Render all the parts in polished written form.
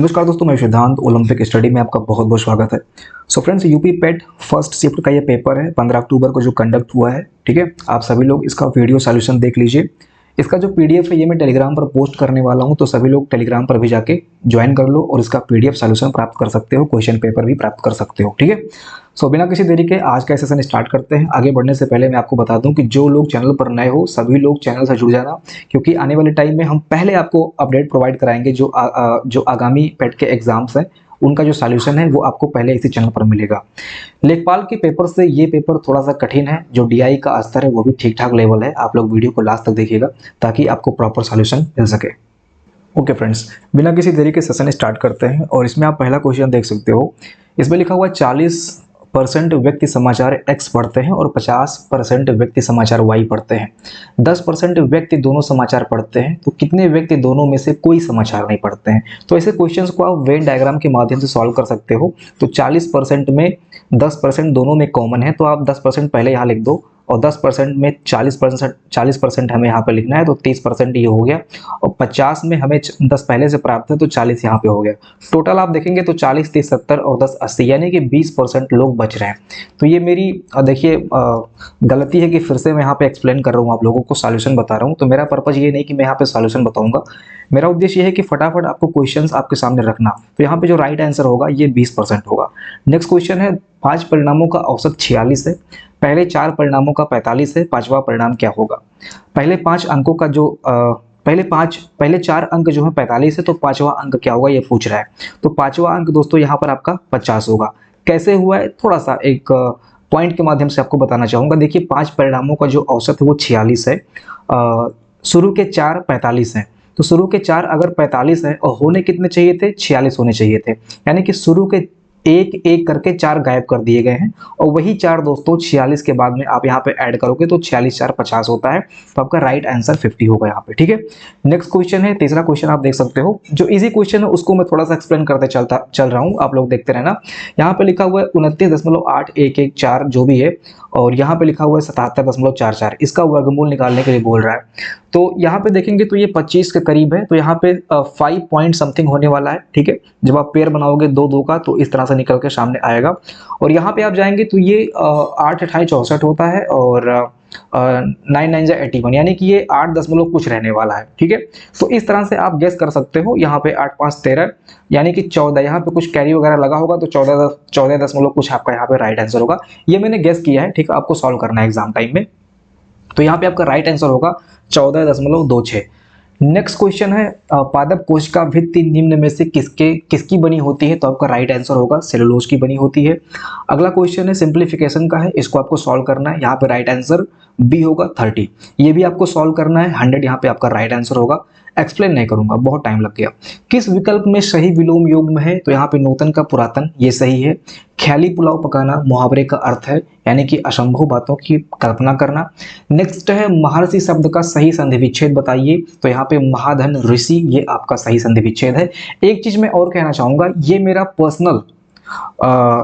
नमस्कार दोस्तों, मैं सिद्धांत ओलंपिक स्टडी में आपका बहुत बहुत स्वागत है। सो फ्रेंड्स, यूपी पेट फर्स्ट शिफ्ट का ये पेपर है 15 अक्टूबर को जो कंडक्ट हुआ है। ठीक है, आप सभी लोग इसका वीडियो सॉल्यूशन देख लीजिए। इसका जो पीडीएफ है ये मैं टेलीग्राम पर पोस्ट करने वाला हूं, तो सभी लोग टेलीग्राम पर भी जाके ज्वाइन कर लो और इसका पीडीएफ सॉल्यूशन प्राप्त कर सकते हो, क्वेश्चन पेपर भी प्राप्त कर सकते हो। ठीक है, सो बिना किसी देरी के आज का सेशन स्टार्ट करते हैं। आगे बढ़ने से पहले मैं आपको बता दूं कि जो लोग चैनल पर नए हो सभी लोग चैनल से जुड़ जाना, क्योंकि आने वाले टाइम में हम पहले आपको अपडेट प्रोवाइड कराएंगे। जो आगामी पेट के एग्जाम्स हैं उनका जो सॉल्यूशन है वो आपको पहले इसी चैनल पर मिलेगा। लेखपाल के पेपर से ये पेपर थोड़ा सा कठिन है, जो डीआई का स्तर है वो भी ठीक ठाक लेवल है। आप लोग वीडियो को लास्ट तक देखिएगा ताकि आपको प्रॉपर सॉल्यूशन मिल सके। ओके फ्रेंड्स, बिना किसी देरी के सेशन स्टार्ट करते हैं और इसमें आप पहला क्वेश्चन देख सकते हो। इसमें लिखा हुआ 40% व्यक्ति समाचार X पढ़ते हैं और 50% व्यक्ति समाचार Y पढ़ते हैं। 10% व्यक्ति दोनों समाचार पढ़ते हैं, तो कितने व्यक्ति दोनों में से कोई समाचार नहीं पढ़ते हैं? तो ऐसे क्वेश्चंस को आप वेन डायग्राम के माध्यम से सॉल्व कर सकते हो। तो 40% में 10% दोनों में कॉमन है, तो आप 10% पहले यहाँ लिख दो और 10% में 40% हमें यहाँ पे लिखना है, तो 30% ये हो गया। और 50 में हमें 10 पहले से प्राप्त है, तो 40 यहाँ पे हो गया। टोटल आप देखेंगे तो 40, 30, 70 और 10, 80, यानी कि 20% लोग बच रहे हैं। तो ये मेरी देखिए गलती है कि फिर से मैं यहाँ पे एक्सप्लेन कर रहा हूँ, आप लोगों को सॉल्यूशन बता रहा हूँ। तो मेरा पर्पज ये नहीं कि मैं यहाँ पे सॉल्यूशन बताऊंगा, मेरा उद्देश्य ये है कि फटाफट आपको क्वेश्चंस आपके सामने रखना। तो यहाँ पे जो राइट आंसर होगा ये 20% होगा। नेक्स्ट क्वेश्चन है, 5 परिणामों का औसत 46 है, पहले 4 परिणामों का 45 है, पांचवा परिणाम क्या होगा? पहले 5 अंकों का जो पहले 4 अंक जो है 45 है, तो पांचवा अंक क्या होगा ये पूछ रहा है। तो पांचवा अंक दोस्तों यहाँ पर आपका 50 होगा। कैसे हुआ है थोड़ा सा एक पॉइंट के माध्यम से आपको बताना चाहूंगा। देखिए 5 परिणामों का जो औसत है वो 46 है, शुरू के 4 45 हैं। तो शुरू के 4 अगर 45 है और होने कितने चाहिए थे? 46 होने चाहिए थे, यानी कि शुरू के एक एक करके 4 गायब कर दिए गए हैं और वही 4 दोस्तों 46 के बाद में आप यहाँ पे ऐड करोगे तो 46 4 50 होता है। तो आपका राइट आंसर 50 होगा यहाँ पे। ठीक है, नेक्स्ट क्वेश्चन है, तीसरा क्वेश्चन आप देख सकते हो। जो इजी क्वेश्चन है उसको मैं थोड़ा सा एक्सप्लेन करते चल रहा हूँ, आप लोग देखते रहना। यहाँ पे लिखा हुआ है 29.8114 जो भी है, और यहाँ पे लिखा हुआ है 77.44। इसका वर्गमूल निकालने के लिए बोल रहा है। तो यहाँ पे देखेंगे तो ये 25 के करीब है, तो यहाँ पे 5 पॉइंट समथिंग होने वाला है। ठीक है, जब आप पेयर बनाओगे 2 का तो इस तरह से निकल के सामने आएगा। और यहाँ पे आप जाएंगे तो ये 8 28 64 होता है और 9 9 81, यानी कि ये 8 दशमलव कुछ रहने वाला है। ठीक है, तो इस तरह से आप गेस कर सकते हो। यहाँ पे 8 5 13 यानी कि 14, यहाँ पे कुछ कैरी वगैरह लगा होगा तो 14 दशमलव कुछ आपका यहाँ पे राइट आंसर होगा। ये मैंने गेस किया है, ठीक है, आपको सॉल्व करना है एग्जाम टाइम में। तो यहाँ पे आपका राइट आंसर होगा 14.26। नेक्स्ट क्वेश्चन है, पादप कोशिका भित्ति निम्न में से किसकी बनी होती है? तो आपका राइट आंसर होगा सेलुलोज की बनी होती है। अगला क्वेश्चन है सिंप्लीफिकेशन का है, इसको आपको सॉल्व करना है। यहाँ पे राइट आंसर बी होगा 30। ये भी आपको सॉल्व करना है। 100 यहाँ पे आपका राइट आंसर होगा। एक्सप्लेन नहीं करूंगा, बहुत टाइम लग गया। किस विकल्प में सही विलोम युग्म है? तो यहाँ पे नूतन का पुरातन ये सही है। ख्याली पुलाव पकाना मुहावरे का अर्थ है, यानी कि असंभव बातों की कल्पना करना। नेक्स्ट है महर्षि शब्द का सही संधि विच्छेद बताइए। तो यहाँ पे महाधन ऋषि ये आपका सही संधि विच्छेद है। एक चीज मैं और कहना चाहूंगा, ये मेरा पर्सनल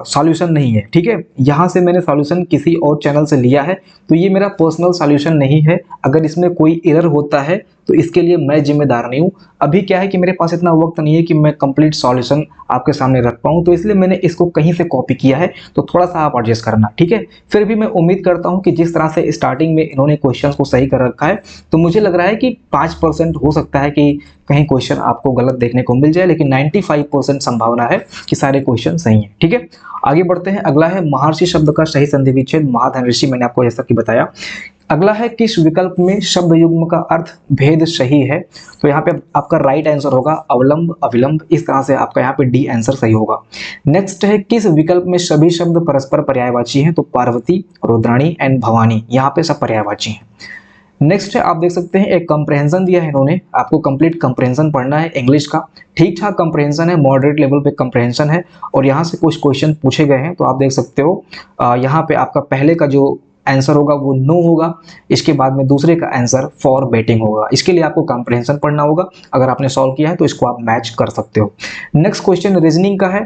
सॉल्यूशन नहीं है। ठीक है, यहाँ से मैंने सॉल्यूशन किसी और चैनल से लिया है, तो ये मेरा पर्सनल सॉल्यूशन नहीं है। अगर इसमें कोई एरर होता है तो इसके लिए मैं जिम्मेदार नहीं हूँ। अभी क्या है कि मेरे पास इतना वक्त नहीं है कि मैं कंप्लीट सॉल्यूशन आपके सामने रख पाऊँ, तो इसलिए मैंने इसको कहीं से कॉपी किया है। तो थोड़ा सा आप एडजस्ट करना, ठीक है। फिर भी मैं उम्मीद करता हूँ कि जिस तरह से स्टार्टिंग में इन्होंने क्वेश्चन को सही कर रखा है, तो मुझे लग रहा है कि 5% हो सकता है कि कहीं क्वेश्चन आपको गलत देखने को मिल जाए, लेकिन 95% संभावना है कि सारे क्वेश्चन सही हैं। ठीक है, आगे बढ़ते हैं। अगला है महर्षि शब्द का सही संधि विच्छेद महाधन ऋषि, मैंने आपको जैसा कि बताया। अगला है किस विकल्प में शब्द युग्म का अर्थ भेद सही है? तो यहाँ पे आपका राइट आंसर होगा अवलंब अविलंब। इस तरह से आपका यहाँ पे डी आंसर सही होगा। नेक्स्ट है किस विकल्प में सभी शब्द परस्पर पर्यायवाची हैं? तो पार्वती, रुद्राणी एंड भवानी यहाँ पे सब पर्यायवाची हैं। नेक्स्ट है, आप देख सकते हैं एक कंप्रहेंशन दिया है इन्होंने, आपको कंप्लीट कंप्रहेंशन पढ़ना है इंग्लिश का। ठीक ठाक कंप्रहेंशन है, मॉडरेट लेवल पे कंप्रहेंशन है, और यहाँ से कुछ क्वेश्चन पूछे गए हैं। तो आप देख सकते हो यहाँ पे आपका पहले का जो आंसर होगा वो नो होगा, इसके बाद में दूसरे का आंसर फॉर बेटिंग होगा। इसके लिए आपको कंप्रहेंशन पढ़ना होगा। अगर आपने सॉल्व किया है तो इसको आप मैच कर सकते हो। नेक्स्ट क्वेश्चन रीजनिंग का है।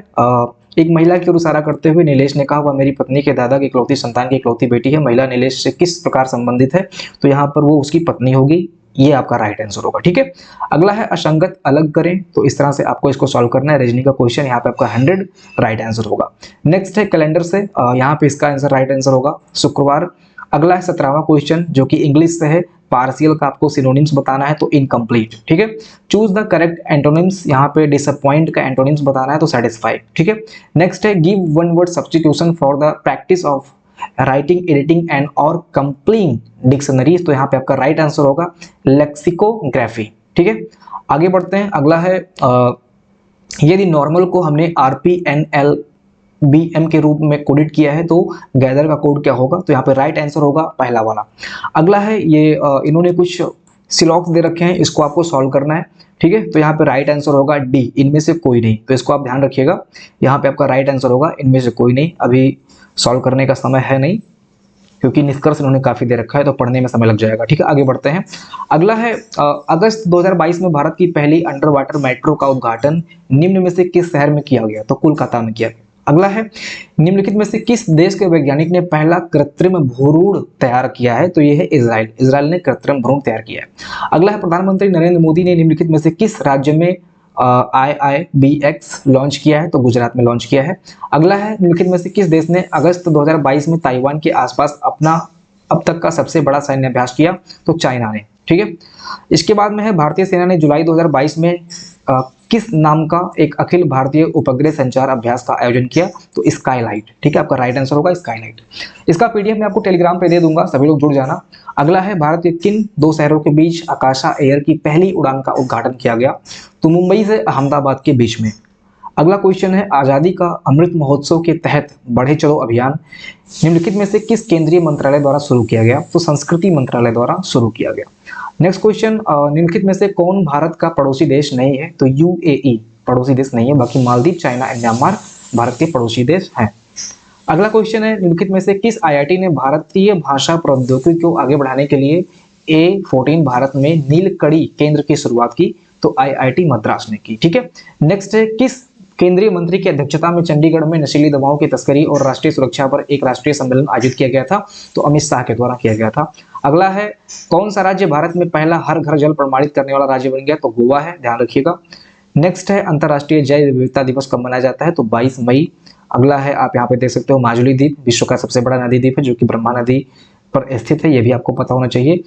एक महिला की ओर इशारा करते हुए नीलेश ने कहा, वह मेरी पत्नी के दादा की इकलौती संतान की इकलौती बेटी है। महिला नीलेश से किस प्रकार संबंधित है? तो यहाँ पर वो उसकी पत्नी होगी, ये आपका राइट आंसर होगा। ठीक है, अगला है असंगत अलग करें, तो इस तरह से आपको इसको सॉल्व करना है। रीजनिंग का क्वेश्चन, यहाँ पे आपका 100 राइट आंसर होगा। नेक्स्ट है कैलेंडर से, यहाँ पे इसका आंसर राइट आंसर होगा शुक्रवार। अगला है 17वां क्वेश्चन जो कि इंग्लिश से है, पार्शियल का आपको सिनोनिम्स बताना है, तो इनकम्प्लीट। ठीक है, चूज द करेक्ट एंटोनिम्स, यहाँ पे डिसअपॉइंट का एंटोनिम्स बताना है, तो सेटिस्फाइड। ठीक है, नेक्स्ट है give one word substitution for the practice of writing, editing and और कंप्लीट डिक्शनरीज, तो यहाँ पे आपका राइट आंसर होगा लेक्सिकोग्राफी। ठीक है, आगे बढ़ते हैं। अगला है यदि नॉर्मल को हमने RPNL BM के रूप में कोडेड किया है तो गैदर का कोड क्या होगा, तो यहाँ पे राइट आंसर होगा पहला वाला। अगला है ये इन्होंने कुछ सिलॉक्स दे रखे हैं, इसको आपको सॉल्व करना है। ठीक है, तो यहाँ पे राइट आंसर होगा डी, इनमें से कोई नहीं, तो इसको आप ध्यान रखिएगा। यहाँ पे आपका राइट आंसर होगा इनमें से कोई नहीं। अभी सॉल्व करने का समय है नहीं, क्योंकि निष्कर्ष इन्होंने काफी दे रखा है, तो पढ़ने में समय लग जाएगा। ठीक है, आगे बढ़ते हैं। अगला है अगस्त 2022 में भारत की पहली अंडर वाटर मेट्रो का उद्घाटन निम्न में से किस शहर में किया गया, तो कोलकाता में किया गया। अगला है निम्नलिखित में से किस देश के वैज्ञानिक ने पहला कृत्रिम भ्रूण तैयार किया है, तो यह है इजराइल। इजराइल ने कृत्रिम भ्रूण तैयार किया है। अगला है प्रधानमंत्री नरेंद्र मोदी ने निम्नलिखित में से किस राज्य में IIBX लॉन्च किया है, तो गुजरात में लॉन्च किया है। अगला है निम्नलिखित में से किस देश ने अगस्त 2022 में ताइवान के आसपास अपना अब तक का सबसे बड़ा सैन्य अभ्यास किया, तो चाइना ने। ठीक है, इसके बाद में है भारतीय सेना ने जुलाई 2022 में किस नाम का एक अखिल भारतीय उपग्रह संचार अभ्यास का आयोजन किया, तो स्काईलाइट। ठीक है, आपका राइट आंसर होगा स्काईलाइट। इसका PDF मैं आपको टेलीग्राम पे दे दूंगा, सभी लोग जुड़ जाना। अगला है भारत के किन दो शहरों के बीच आकाशा एयर की पहली उड़ान का उद्घाटन किया गया, तो मुंबई से अहमदाबाद के बीच में। अगला क्वेश्चन है आजादी का अमृत महोत्सव के तहत बढ़े चलो अभियान निम्नलिखित में से किस केंद्रीय मंत्रालय द्वारा शुरू किया गया, तो संस्कृति मंत्रालय द्वारा शुरू किया गया। नेक्स्ट क्वेश्चन, निम्नलिखित में से कौन भारत का पड़ोसी देश नहीं है, तो UAE पड़ोसी देश नहीं है, बाकी Maldives, China and Myanmar Bharat के पड़ोसी देश हैं। अगला क्वेश्चन है निम्नलिखित में से किस IIT ने भारतीय भाषा प्रौद्योगिकी को आगे बढ़ाने के लिए A14 भारत में नीलकड़ी केंद्र की शुरुआत की, तो IIT मद्रास ने की। ठीक है, नेक्स्ट है किस केंद्रीय मंत्री की अध्यक्षता में चंडीगढ़ में नशीली दवाओं की तस्करी और राष्ट्रीय सुरक्षा पर एक राष्ट्रीय सम्मेलन आयोजित किया गया था, तो अमित शाह के द्वारा किया गया था। अगला है कौन सा राज्य भारत में पहला हर घर जल प्रमाणित करने वाला राज्य बन गया, तो गोवा है, ध्यान रखिएगा। नेक्स्ट है अंतर्राष्ट्रीय जैव विविधता दिवस कब मनाया जाता है, तो 22 मई। अगला है आप यहाँ पे देख सकते हो माजुली द्वीप विश्व का सबसे बड़ा नदी द्वीप है जो कि ब्रह्मा नदी पर स्थित है, ये भी आपको पता होना चाहिए।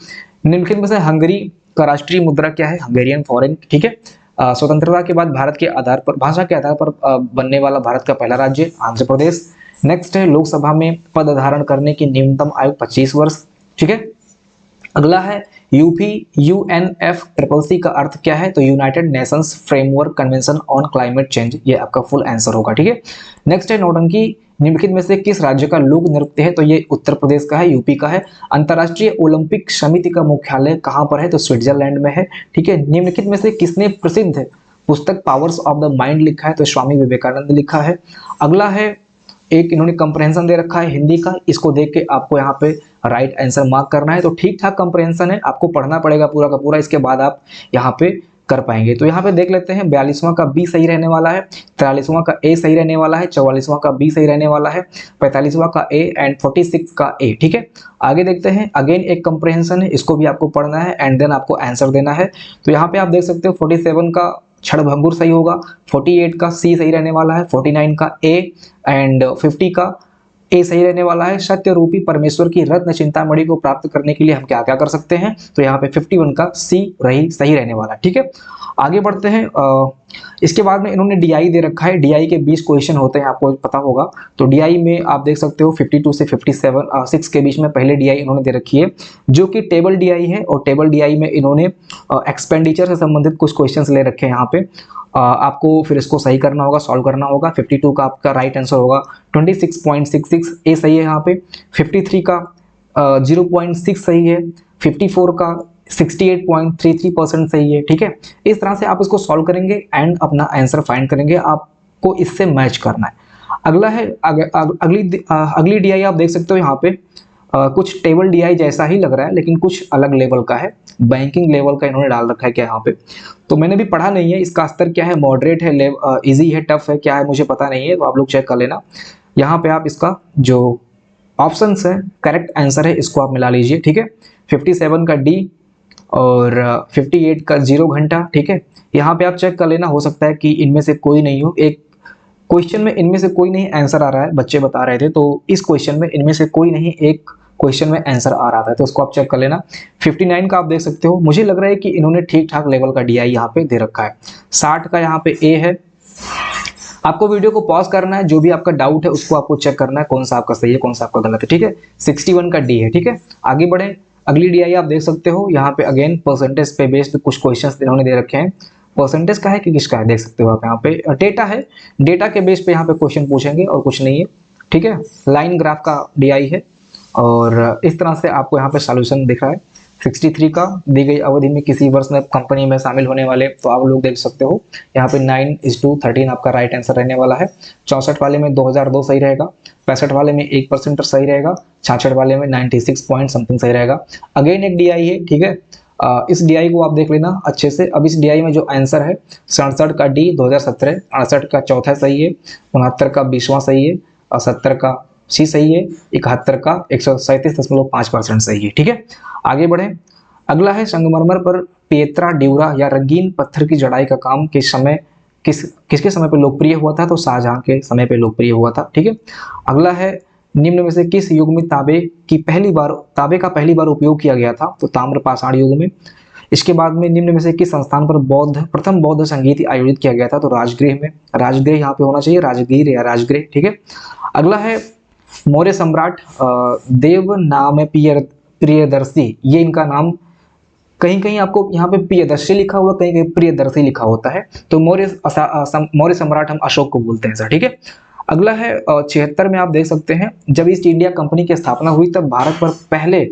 निम्नलिखित में से हंगरी का राष्ट्रीय मुद्रा क्या है, हंगेरियन फॉरेन। ठीक है, स्वतंत्रता के बाद भारत के आधार पर भाषा के आधार पर बनने वाला भारत का पहला राज्य आंध्र प्रदेश। नेक्स्ट है लोकसभा में पद धारण करने की न्यूनतम आयु 25 वर्ष। ठीक है, अगला है UNFCCC का अर्थ क्या है, तो United Nations framework convention on climate change, ये आपका फुल आंसर होगा। ठीक है, नेक्स्ट है नौटंकी निम्नलिखित में से किस राज्य का लोक नृत्य है, तो ये उत्तर प्रदेश का है, यूपी का है। अंतर्राष्ट्रीय ओलंपिक समिति का मुख्यालय कहां पर है, तो स्विट्जरलैंड में है। ठीक है, निम्नलिखित में से किसने प्रसिद्ध पुस्तक पावर्स ऑफ द माइंड लिखा है, तो स्वामी विवेकानंद लिखा है। अगला है एक इन्होंने कंप्रहेंशन दे रखा है हिंदी का, इसको देख के आपको यहाँ पे राइट आंसर मार्क करना है। तो ठीक ठाक कंप्रहेंशन है, आपको पढ़ना पड़ेगा पूरा का पूरा, इसके बाद आप यहाँ पे कर पाएंगे। तो यहाँ पे देख लेते हैं 42वां का बी सही रहने वाला है, 43वां का ए सही रहने वाला है, 44वां का बी सही रहने वाला है, 45वां का ए एंड 46 का ए। ठीक है, आगे देखते हैं। अगेन एक कंप्रहेंशन है, इसको भी आपको पढ़ना है एंड देन आपको आंसर देना है। तो यहाँ पे आप देख सकते हो 47 का क्षणभंगुर सही होगा, 48 का सी सही रहने वाला है, 49 का ए एंड 50 का ए सही रहने वाला है। सत्य रूपी परमेश्वर की रत्न चिंतामणि को प्राप्त करने के लिए हम क्या क्या कर सकते हैं, तो यहाँ पे 51 का सी सही रहने वाला है। ठीक है, आगे बढ़ते हैं। इसके बाद में इन्होंने DI दे रखा है, DI के 20 क्वेश्चन होते हैं, आपको पता होगा। तो DI में आप देख सकते हो 52 से 57 के बीच में पहले DI इन्होंने दे रखी है जो कि टेबल DI है, और टेबल DI में इन्होंने एक्सपेंडिचर से संबंधित कुछ क्वेश्चंस ले रखे हैं यहाँ पे। आपको फिर इसको सही करना होगा, सॉल्व करना होगा। 52 का आपका राइट आंसर होगा 26.66 ए सही है यहाँ पे, 53 का 0.6 सही है, 54 का 68.33% सही है। ठीक है, इस तरह से आप इसको सॉल्व करेंगे एंड अपना आंसर फाइंड करेंगे, आपको इससे मैच करना है। अगला है अगली DI आप देख सकते हो यहाँ पे कुछ टेबल DI जैसा ही लग रहा है लेकिन कुछ अलग लेवल का है, बैंकिंग लेवल का इन्होंने डाल रखा है क्या यहाँ पे। तो मैंने भी पढ़ा नहीं है, इसका स्तर क्या है, मॉडरेट है, इजी है, टफ है, क्या है मुझे पता नहीं है, तो आप लोग चेक कर लेना। यहाँ पे आप इसका जो ऑप्शंस है करेक्ट आंसर है इसको आप मिला लीजिए। ठीक है, 57 का डी और 58 का 0 घंटा, ठीक है। यहाँ पे आप चेक कर लेना, हो सकता है कि इनमें से कोई नहीं हो। एक क्वेश्चन में इनमें से कोई नहीं आंसर आ रहा है, बच्चे बता रहे थे, तो इस क्वेश्चन में इनमें से कोई नहीं एक क्वेश्चन में आंसर आ रहा था, तो उसको आप चेक कर लेना। 59 का आप देख सकते हो, मुझे लग रहा है कि इन्होंने ठीक ठाक लेवल का DI यहाँ पे दे रखा है। 60 का यहाँ पे A है। आपको वीडियो को पॉज करना है, जो भी आपका डाउट है उसको आपको चेक करना है, कौन सा आपका सही है कौन सा आपका गलत है, ठीक है। 61 का D है, ठीक है। आगे बढ़े, अगली DI आप देख सकते हो, यहाँ पे अगेन परसेंटेज पे बेस्ड कुछ क्वेश्चंस इन्होंने दे रखे हैं। परसेंटेज का है कि किसका है देख सकते हो आप, यहाँ पे डेटा है, डेटा के बेस पे यहाँ पे क्वेश्चन पूछेंगे और कुछ नहीं है, ठीक है। लाइन ग्राफ का DI है और इस तरह से आपको यहाँ पे सॉल्यूशन दिख रहा है। 63 का दी गई अवधि में किसी वर्ष में कंपनी में शामिल होने वाले, तो आप लोग देख सकते हो यहाँ पे 9:13 आपका राइट आंसर रहने वाला है। 64 वाले में 2002 सही रहेगा, 65 वाले में 1% सही रहेगा, 66 वाले में 96 पॉइंट समथिंग सही रहेगा। अगेन एक DI है, ठीक है। इस DI को आप देख लेना अच्छे से। अब इस DI में जो आंसर है 67 का D 2017, 68 का चौथा सही है, 69 का 20वां सही है, और 70 का C सही है, 71 का 137.5% सही है, ठीक है। आगे बढ़े, अगला है संगमरमर पर पेत्रा ड्यूरा या रंगीन पत्थर की जड़ाई का काम किसके समय पे लोकप्रिय हुआ था, तो शाहजहां के समय पे लोकप्रिय हुआ था, ठीक है। अगला है निम्न में से किस युग में तांबे का पहली बार उपयोग किया गया था, तो ताम्रपाषाण युग में। इसके बाद में निम्न में से किस संस्थान पर प्रथम बौद्ध संगीत आयोजित किया गया था, तो राजगृह में। राजगृह यहाँ पे होना चाहिए, राजगीर या राजगृह, ठीक है। अगला है मौर्य सम्राट देवनाम प्रियदर्शी, ये इनका नाम कहीं कहीं आपको यहाँ पे प्रियदर्शी लिखा हुआ, कहीं कहीं प्रियदर्शी लिखा होता है, तो मौर्य सम्राट हम अशोक को बोलते हैं सर, ठीक है। अगला है 76 में आप देख सकते हैं, जब ईस्ट इंडिया कंपनी की स्थापना हुई तब भारत पर पहले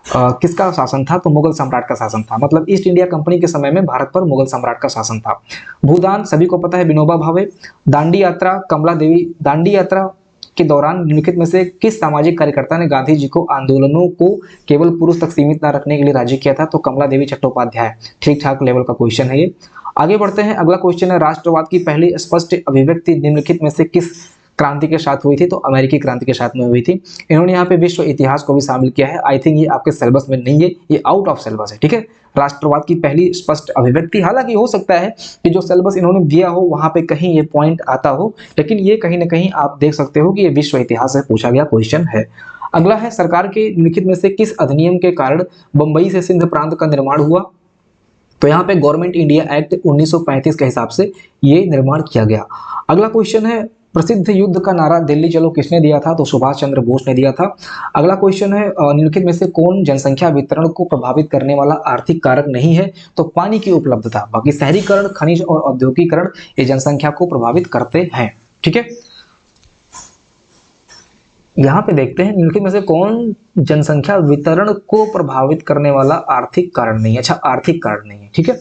किसका शासन था, तो मुगल सम्राट का शासन था। मतलब ईस्ट इंडिया कंपनी के समय में भारत पर मुगल सम्राट का शासन था। भूदान सभी को पता है, विनोबा भावे। दांडी यात्रा, कमला देवी। दांडी यात्रा के दौरान निम्नलिखित में से किस सामाजिक कार्यकर्ता ने गांधी जी को आंदोलनों को केवल पुरुष तक सीमित न रखने के लिए राजी किया था, तो कमला देवी चट्टोपाध्याय। ठीक ठाक लेवल का क्वेश्चन है ये। आगे बढ़ते हैं, अगला क्वेश्चन है राष्ट्रवाद की पहली स्पष्ट अभिव्यक्ति निम्नलिखित में से किस क्रांति के साथ हुई थी, तो अमेरिकी क्रांति के साथ में हुई थी। इन्होंने यहाँ पे विश्व इतिहास को भी शामिल किया है। आई थिंक ये आपके सिलेबस में नहीं है, ये आउट ऑफ सिलेबस है, ठीक है। राष्ट्रवाद की पहली स्पष्ट अभिव्यक्ति, हालांकि हो सकता है कि जो सिलेबस इन्होंने दिया हो वहां पे कहीं ये पॉइंट आता हो, लेकिन ये कहीं ना कहीं आप देख सकते हो कि ये विश्व इतिहास से पूछा गया क्वेश्चन है। अगला है सरकार के निम्नलिखित में से किस अधिनियम के कारण बंबई से सिंध प्रांत का निर्माण हुआ, तो यहाँ पे गवर्नमेंट इंडिया एक्ट 1935 के हिसाब से ये निर्माण किया गया। अगला क्वेश्चन है प्रसिद्ध युद्ध का नारा दिल्ली चलो किसने दिया था, तो सुभाष चंद्र बोस ने दिया था। अगला क्वेश्चन है निम्नलिखित में से कौन जनसंख्या वितरण को प्रभावित करने वाला आर्थिक कारक नहीं है, तो पानी की उपलब्धता। बाकी शहरीकरण, खनिज और औद्योगिकरण ये जनसंख्या को प्रभावित करते हैं, ठीक है। यहाँ पे देखते हैं निम्नलिखित में से कौन जनसंख्या वितरण को प्रभावित करने वाला आर्थिक कारण नहीं है। अच्छा, आर्थिक कारण नहीं है, ठीक है।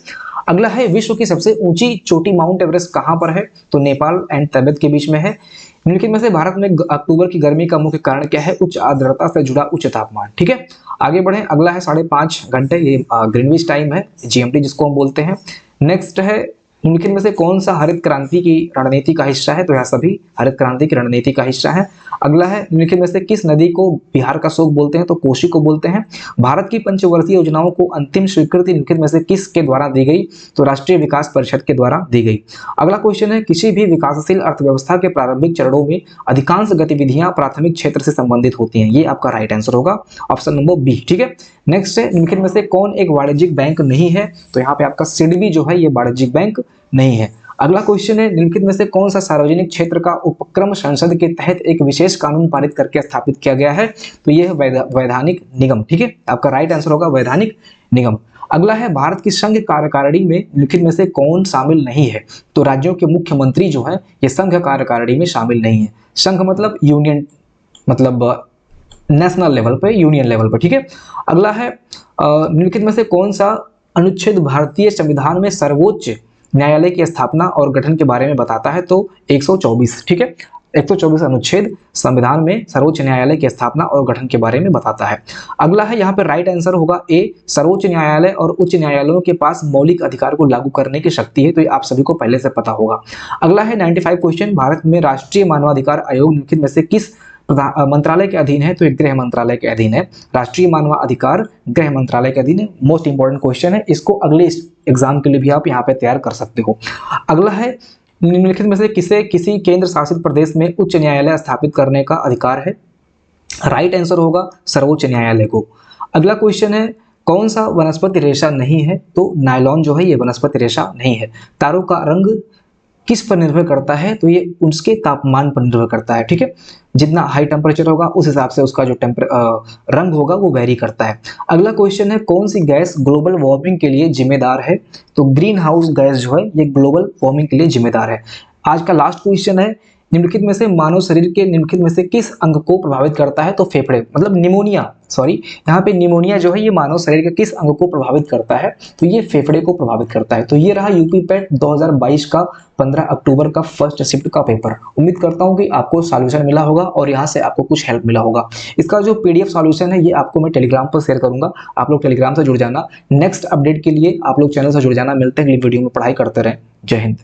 अगला है विश्व की सबसे ऊंची चोटी माउंट एवरेस्ट कहां पर है, तो नेपाल एंड तिब्बत के बीच में है। निम्नलिखित में से भारत में अक्टूबर की गर्मी का मुख्य कारण क्या है, उच्च आर्द्रता से जुड़ा उच्च तापमान, ठीक है। आगे बढ़े, अगला है 5.5 घंटे, ये ग्रीनविच टाइम है, GMT जिसको हम बोलते हैं। नेक्स्ट है निम्नलिखित में से कौन सा हरित क्रांति की रणनीति का हिस्सा है, तो यह सभी हरित क्रांति की रणनीति का हिस्सा है। अगला है निम्नलिखित में से किस नदी को बिहार का शोक बोलते हैं, तो कोसी को बोलते हैं। भारत की पंचवर्षीय योजनाओं को अंतिम स्वीकृति निम्नलिखित में से किसके द्वारा दी गई, तो राष्ट्रीय विकास परिषद के द्वारा दी गई। अगला क्वेश्चन है किसी भी विकासशील अर्थव्यवस्था के प्रारंभिक चरणों में अधिकांश गतिविधियां प्राथमिक क्षेत्र से संबंधित होती हैं, ये आपका राइट आंसर होगा, ऑप्शन नंबर बी, ठीक है। नेक्स्ट है निम्नलिखित में से कौन एक वाणिज्यिक बैंक नहीं है, तो यहाँ पे आपका सिडबी जो है ये वाणिज्यिक बैंक नहीं है। अगला क्वेश्चन है निम्नलिखित में से कौन सा सार्वजनिक क्षेत्र का उपक्रम संसद के तहत एक विशेष कानून पारित करके स्थापित किया गया है, तो यह है वैधानिक निगम, ठीक है। आपका राइट आंसर होगा वैधानिक निगम। अगला है भारत की संघ कार्यकारिणी में निम्नलिखित में से कौन शामिल नहीं है, तो राज्यों के मुख्यमंत्री जो है ये संघ कार्यकारिणी में शामिल नहीं है। संघ मतलब यूनियन, मतलब नेशनल लेवल पे, यूनियन लेवल पे, ठीक है। अगला है निम्नलिखित में से कौन सा अनुच्छेद भारतीय संविधान में सर्वोच्च न्यायालय की स्थापना और गठन के बारे में बताता है, तो 124, ठीक है। 124 अनुच्छेद संविधान में सर्वोच्च न्यायालय की स्थापना और गठन के बारे में बताता है। अगला है यहाँ पे राइट आंसर होगा ए, सर्वोच्च न्यायालय और उच्च न्यायालयों के पास मौलिक अधिकार को लागू करने की शक्ति है, तो ये आप सभी को पहले से पता होगा। अगला है 95 क्वेश्चन, भारत में राष्ट्रीय मानवाधिकार आयोग निम्नलिखित में से किस मंत्रालय के अधीन है, तो ये गृह मंत्रालय के अधीन है। राष्ट्रीय मानवाधिकार गृह मंत्रालय के अधीन है। मोस्ट इंपॉर्टेंट क्वेश्चन है, इसको अगले एग्जाम के लिए भी आप यहाँ पे तैयार कर सकते हो। अगला है, निम्नलिखित में से किसे किसी केंद्र शासित प्रदेश में उच्च न्यायालय स्थापित करने का अधिकार है? राइट आंसर होगा सर्वोच्च न्यायालय को। अगला क्वेश्चन है, कौन सा वनस्पति रेशा नहीं है? तो नायलॉन जो है ये वनस्पति रेशा नहीं है। तारों का रंग किस पर निर्भर करता है? तो ये उसके तापमान पर निर्भर करता है, ठीक है। जितना हाई टेम्परेचर होगा उस हिसाब से उसका जो रंग होगा वो वेरी करता है। अगला क्वेश्चन है, कौन सी गैस ग्लोबल वार्मिंग के लिए जिम्मेदार है? तो ग्रीन हाउस गैस जो है ये ग्लोबल वार्मिंग के लिए जिम्मेदार है। आज का लास्ट क्वेश्चन है, निम्नलिखित में से मानव शरीर के निम्नलिखित में से किस अंग को प्रभावित करता है? तो फेफड़े, मतलब निमोनिया, सॉरी यहाँ पे निमोनिया जो है ये मानव शरीर के किस अंग को प्रभावित करता है? तो ये फेफड़े को प्रभावित करता है। तो ये रहा यूपी पेट 2022 का 15 अक्टूबर का फर्स्ट शिफ्ट का पेपर। उम्मीद करता हूँ कि आपको सॉल्यूशन मिला होगा और यहाँ से आपको कुछ हेल्प मिला होगा। इसका जो पीडीएफ सॉल्यूशन है ये आपको मैं टेलीग्राम पर शेयर करूंगा, आप लोग टेलीग्राम से जुड़ जाना। नेक्स्ट अपडेट के लिए आप लोग चैनल से जुड़ जाना। मिलते हैं अगली वीडियो में, पढ़ाई करते रहें। जय हिंद।